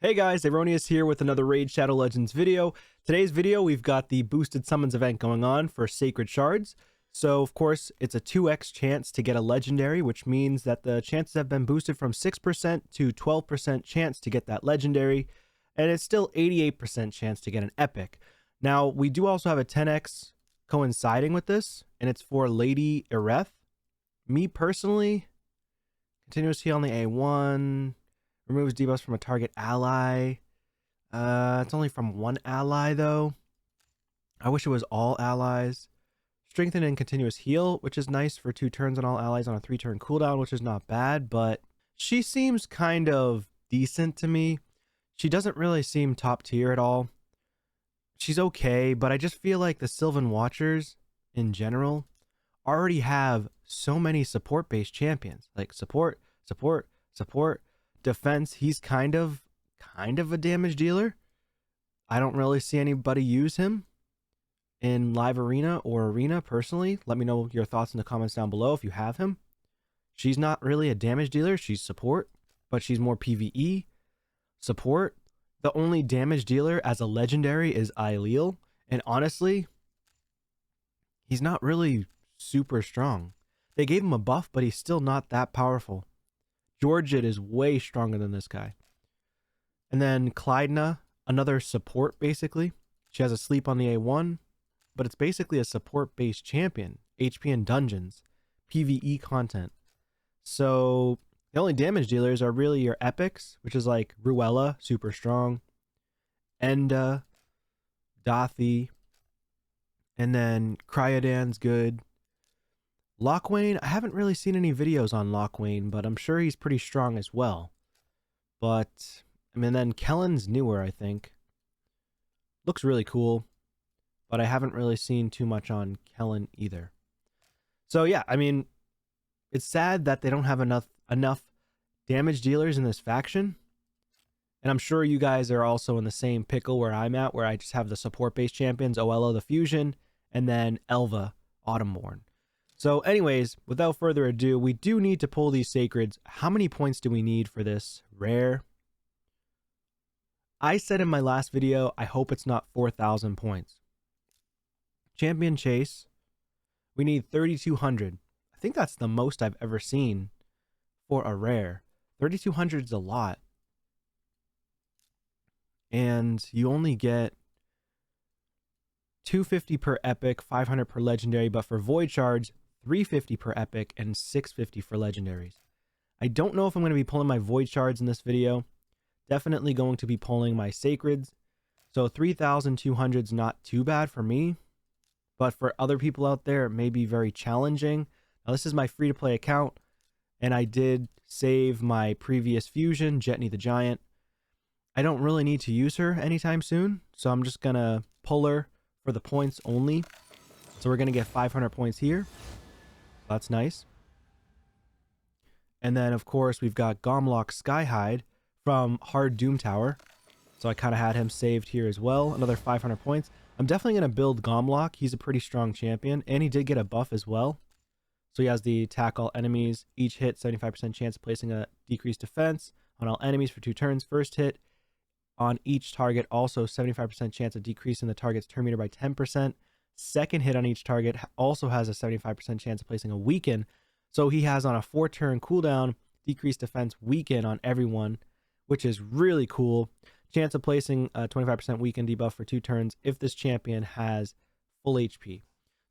Hey guys, Aroneous here with another Raid Shadow Legends video. Today's video, we've got the boosted summons event going on for Sacred Shards. So of course, it's a 2x chance to get a legendary, which means that the chances have been boosted from 6% to 12% chance to get that legendary, and it's still 88% chance to get an epic. Now, we do also have a 10x coinciding with this, and it's for Lady Ereth. Me personally, continuous heal on the A1, removes debuffs from a target ally. It's only from one ally though. I wish it was all allies. Strengthen and continuous heal, which is nice for 2 turns on all allies on a 3-turn cooldown, which is not bad, but she seems kind of decent to me. She doesn't really seem top tier at all. She's okay, but I just feel like the Sylvan Watchers in general already have so many support-based champions. Like support, defense. He's kind of a damage dealer. I don't really see anybody use him in live arena or arena personally. Let me know your thoughts in the comments down below if you have him. She's not really a damage dealer. She's support, but she's more PvE support. The only damage dealer as a legendary is Aileel, and honestly, he's not really super strong. They gave him a buff, but he's still not that powerful. Georgette is way stronger than this guy. And then Clydna, another support basically. She has a sleep on the A1, but it's basically a support-based champion. HP in dungeons, PvE content. So the only damage dealers are really your epics, which is like Ruella, super strong, Enda, Dathi, and then Cryodan's good. Lockwayne, I haven't really seen any videos on Lockwayne, but I'm sure he's pretty strong as well. But, I mean, then Kellen's newer, I think. Looks really cool, but I haven't really seen too much on Kellen either. So yeah, I mean, it's sad that they don't have enough damage dealers in this faction. And I'm sure you guys are also in the same pickle where I'm at, where I just have the support-based champions, Oello the Fusion, and then Elva, Autumnborn. So anyways, without further ado, we do need to pull these sacreds. How many points do we need for this rare? I said in my last video, I hope it's not 4,000 points. Champion Chase, we need 3,200. I think that's the most I've ever seen for a rare. 3,200 is a lot. And you only get 250 per epic, 500 per legendary, but for void shards, 350 per epic and 650 for legendaries. I don't know if I'm going to be pulling my void shards in this video. Definitely going to be pulling my sacreds. So 3,200 is not too bad for me, but for other people out there, it may be very challenging. Now this is my free-to-play account, and I did save my previous fusion, Jetney the Giant. I don't really need to use her anytime soon, so I'm just going to pull her for the points only. So we're going to get 500 points here. That's nice. And then, of course, we've got Gomlock Skyhide from Hard Doom Tower. So I kind of had him saved here as well. Another 500 points. I'm definitely going to build Gomlock. He's a pretty strong champion. And he did get a buff as well. So he has the attack all enemies. Each hit, 75% chance of placing a decreased defense on all enemies for 2 turns. First hit on each target, also 75% chance of decreasing the target's turn meter by 10%. Second hit on each target also has a 75% chance of placing a weaken. So he has on a 4-turn cooldown, decreased defense weaken on everyone, which is really cool. Chance of placing a 25% weaken debuff for 2 turns if this champion has full HP.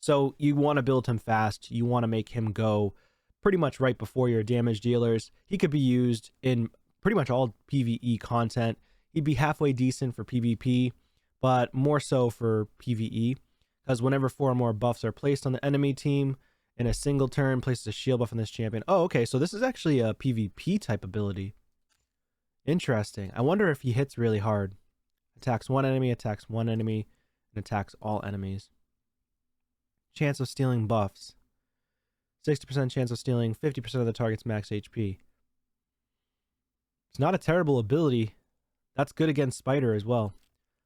So you want to build him fast. You want to make him go pretty much right before your damage dealers. He could be used in pretty much all PvE content. He'd be halfway decent for PvP, but more so for PvE. Because whenever 4 or more buffs are placed on the enemy team in a single turn, places a shield buff on this champion. Oh, okay, so this is actually a PvP type ability. Interesting. I wonder if he hits really hard. Attacks one enemy, and attacks all enemies. Chance of stealing buffs. 60% chance of stealing 50% of the target's max HP. It's not a terrible ability. That's good against Spider as well.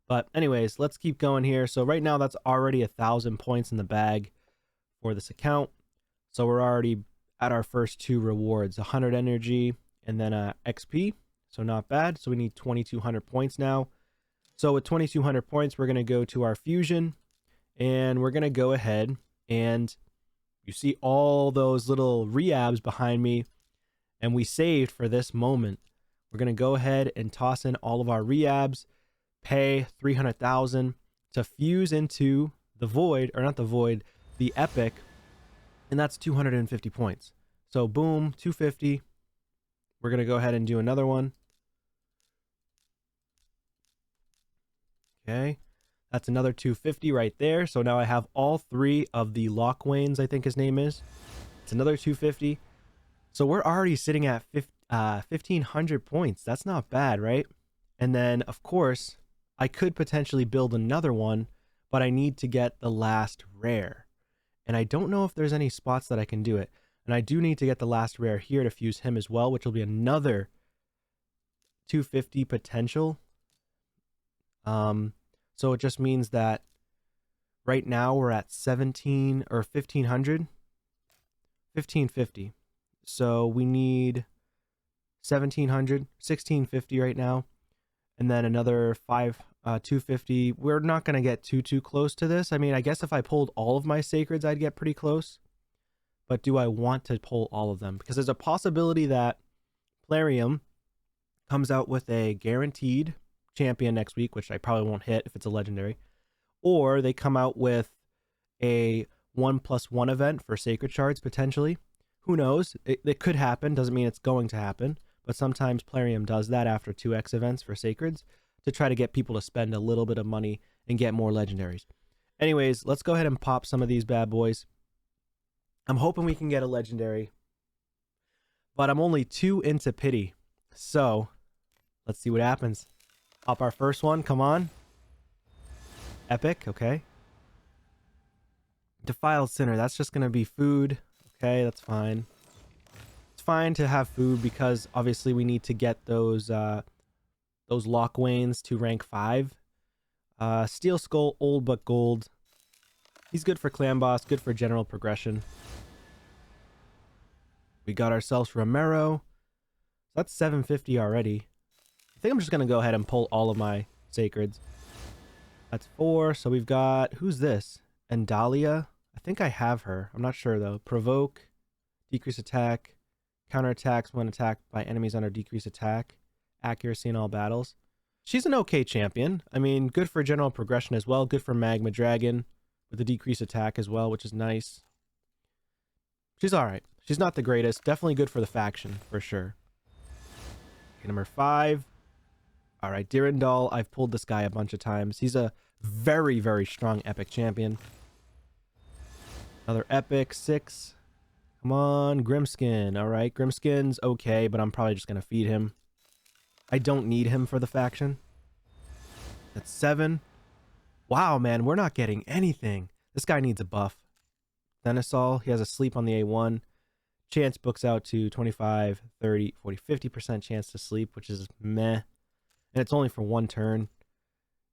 But anyways, let's keep going here. So right now that's already 1,000 points in the bag for this account. So we're already at our first 2 rewards, 100 energy and then XP. So not bad. So we need 2,200 points now. So with 2,200 points, we're going to go to our fusion. And we're going to go ahead and you see all those little reabs behind me. And we saved for this moment. We're going to go ahead and toss in all of our reabs, pay 300,000 to fuse into the void, or not the void, the epic. And that's 250 points. So boom, 250. We're going to go ahead and do another one. Okay. That's another 250 right there. So now I have all three of the Lockwains, I think his name is. It's another 250. So we're already sitting at 1,500 points. That's not bad, right? And then, of course, I could potentially build another one, but I need to get the last rare. And I don't know if there's any spots that I can do it. And I do need to get the last rare here to fuse him as well, which will be another 250 potential. So it just means that right now we're at 17 or 1,500, 1,550. So we need 1,700, 1,650 right now, and then another 250. We're not going to get too close to this. I mean, I guess if I pulled all of my sacreds, I'd get pretty close. But do I want to pull all of them? Because there's a possibility that Plarium comes out with a guaranteed champion next week, which I probably won't hit if it's a legendary, or they come out with a 1+1 event for sacred shards potentially. Who knows? It could happen. Doesn't mean it's going to happen, but sometimes Plarium does that after 2x events for sacreds to try to get people to spend a little bit of money and get more legendaries. Anyways, let's go ahead and pop some of these bad boys. I'm hoping we can get a legendary, but I'm only 2 into pity. So let's see what happens. Pop our first one. Come on. Epic. Okay. Defiled Sinner. That's just going to be food. Okay, that's fine. It's fine to have food because obviously we need to get those Lockwains to rank 5. Steel Skull, old but gold. He's good for clan boss, good for general progression. We got ourselves Romero. That's 750 already. I think I'm just going to go ahead and pull all of my sacreds. That's 4. So we've got, who's this? Endalia. I think I have her. I'm not sure though. Provoke, decrease attack, counterattacks when attacked by enemies under decrease attack, accuracy in all battles. She's an okay champion. I mean, good for general progression as well. Good for Magma Dragon with the decrease attack as well, which is nice. She's all right. She's not the greatest. Definitely good for the faction for sure. Okay, number 5. All right, Dirindal. I've pulled this guy a bunch of times. He's a very, very strong epic champion. Another epic, 6. Come on, Grimskin. All right, Grimskin's okay, but I'm probably just going to feed him. I don't need him for the faction. That's 7. Wow, man, we're not getting anything. This guy needs a buff. Thenisol, he has a sleep on the A1. Chance books out to 25, 30, 40, 50% chance to sleep, which is meh. And it's only for 1 turn.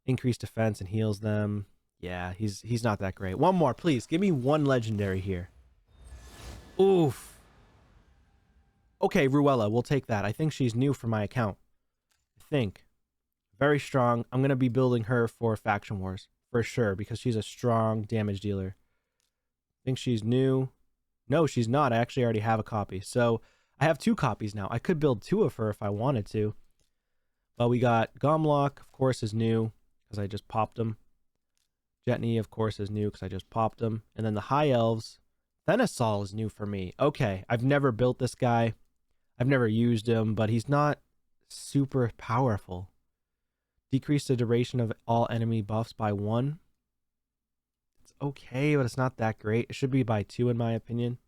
Increased defense and heals them. Yeah, he's not that great. One more, please. Give me 1 legendary here. Oof. Okay, Ruella, we'll take that. I think she's new for my account. I think. Very strong. I'm going to be building her for Faction Wars. For sure, because she's a strong damage dealer. I think she's new. No, she's not. I actually already have a copy. So, I have 2 copies now. I could build 2 of her if I wanted to. But we got Gomlock, of course, is new. Because I just popped him. Jetney, of course, is new because I just popped him. And then the High Elves. Thenisol is new for me. Okay, I've never built this guy. I've never used him, but he's not super powerful. Decrease the duration of all enemy buffs by 1. It's okay, but it's not that great. It should be by 2 in my opinion.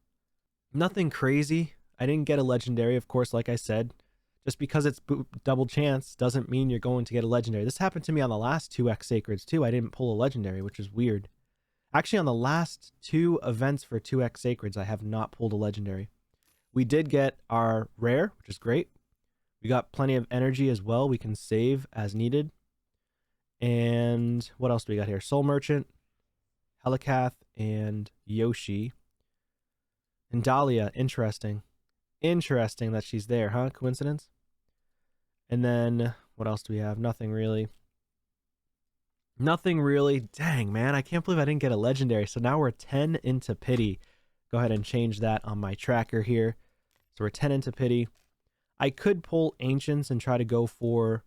Nothing crazy. I didn't get a legendary, of course, like I said. Just because it's double chance doesn't mean you're going to get a legendary. This happened to me on the last 2x sacreds too. I didn't pull a legendary, which is weird. Actually, on the last 2 events for 2x sacreds, I have not pulled a legendary. We did get our rare, which is great. We got plenty of energy as well. We can save as needed. And what else do we got here? Soul Merchant, Helikath, and Yoshi. And Dahlia, interesting. Interesting that she's there, huh? Coincidence? And then what else do we have? Nothing really. Nothing really. Dang, man. I can't believe I didn't get a legendary. So now we're 10 into pity. Go ahead and change that on my tracker here. So we're 10 into pity. I could pull Ancients and try to go for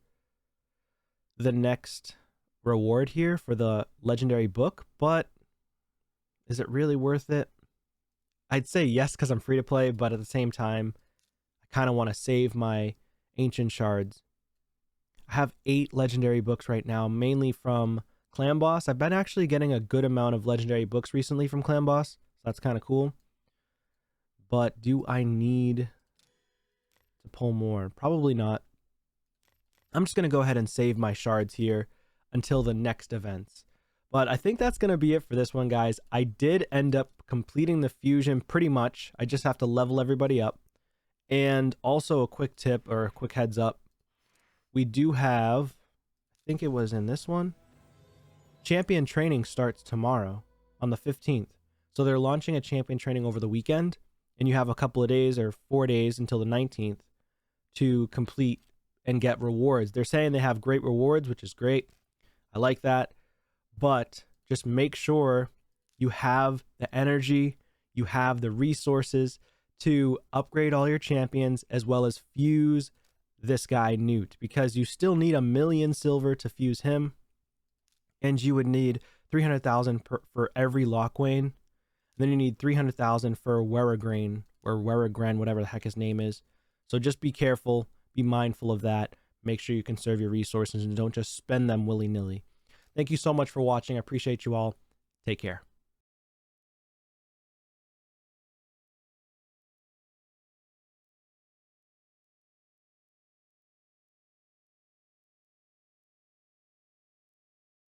the next reward here for the legendary book, but is it really worth it? I'd say yes because I'm free to play, but at the same time, I kind of want to save my ancient shards. I have 8 legendary books right now, mainly from Clan Boss. I've been actually getting a good amount of legendary books recently from Clan Boss, so that's kind of cool. But do I need to pull more? Probably not. I'm just going to go ahead and save my shards here until the next events. But I think that's going to be it for this one, guys. I did end up completing the fusion pretty much. I just have to level everybody up. And also a quick tip or a quick heads up. We do have, I think it was in this one, champion training starts tomorrow on the 15th. So they're launching a champion training over the weekend. And you have a couple of days or 4 days until the 19th to complete and get rewards. They're saying they have great rewards, which is great. I like that. But just make sure you have the energy, you have the resources to upgrade all your champions as well as fuse this guy Newt, because you still need 1,000,000 silver to fuse him, and you would need 300,000 for every Lochwain. Then you need 300,000 for Weregrain or Weregren, whatever the heck his name is. So just be careful, be mindful of that. Make sure you conserve your resources and don't just spend them willy-nilly. Thank you so much for watching. I appreciate you all. Take care.